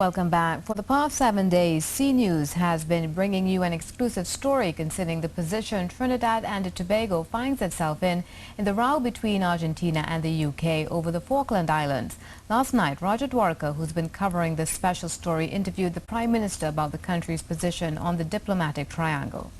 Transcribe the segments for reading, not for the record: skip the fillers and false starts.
Welcome back. For the past 7 days, C News has been bringing you an exclusive story concerning the position Trinidad and Tobago finds itself in the row between Argentina and the UK over the Falkland Islands. Last night, Roger Dwarika, who's been covering this special story, interviewed the Prime Minister about the country's position on the diplomatic triangle.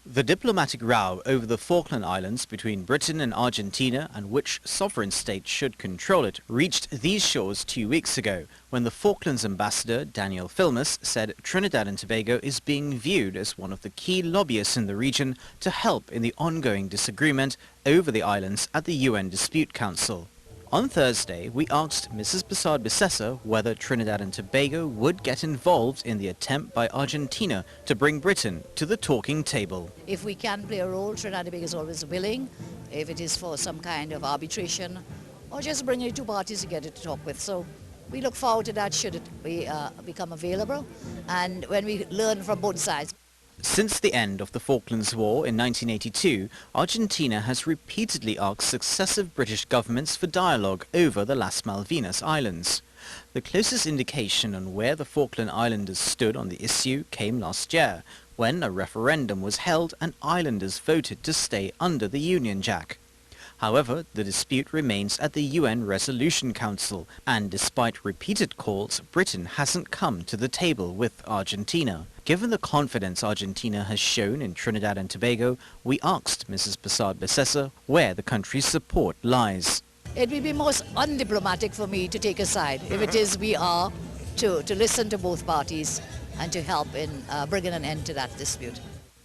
The diplomatic row over the Falkland Islands between Britain and Argentina and which sovereign state should control it reached these shores 2 weeks ago when the Falklands ambassador Daniel Filmus said Trinidad and Tobago is being viewed as one of the key lobbyists in the region to help in the ongoing disagreement over the islands at the UN Dispute Council. On Thursday, we asked Mrs. Persad-Bissessar whether Trinidad and Tobago would get involved in the attempt by Argentina to bring Britain to the talking table. If we can play a role, Trinidad and Tobago is always willing, if it is for some kind of arbitration, or just bringing the two parties together to talk with. So we look forward to that should it become available, and when we learn from both sides. Since the end of the Falklands War in 1982, Argentina has repeatedly asked successive British governments for dialogue over the Las Malvinas Islands. The closest indication on where the Falkland Islanders stood on the issue came last year, when a referendum was held and islanders voted to stay under the Union Jack. However, the dispute remains at the UN Resolution Council, and despite repeated calls, Britain hasn't come to the table with Argentina. Given the confidence Argentina has shown in Trinidad and Tobago, we asked Mrs. Persad-Bissessar where the country's support lies. It will be most undiplomatic for me to take a side. If it is, we are to listen to both parties and to help in bringing an end to that dispute.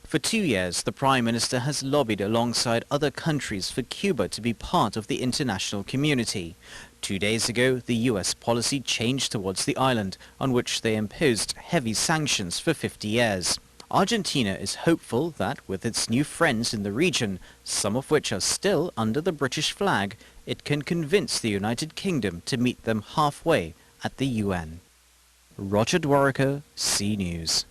For 2 years, the Prime Minister has lobbied alongside other countries for Cuba to be part of the international community. 2 days ago, the US policy changed towards the island, on which they imposed heavy sanctions for 50 years. Argentina is hopeful that with its new friends in the region, some of which are still under the British flag, it can convince the United Kingdom to meet them halfway at the UN. Roger Dwarika, C News.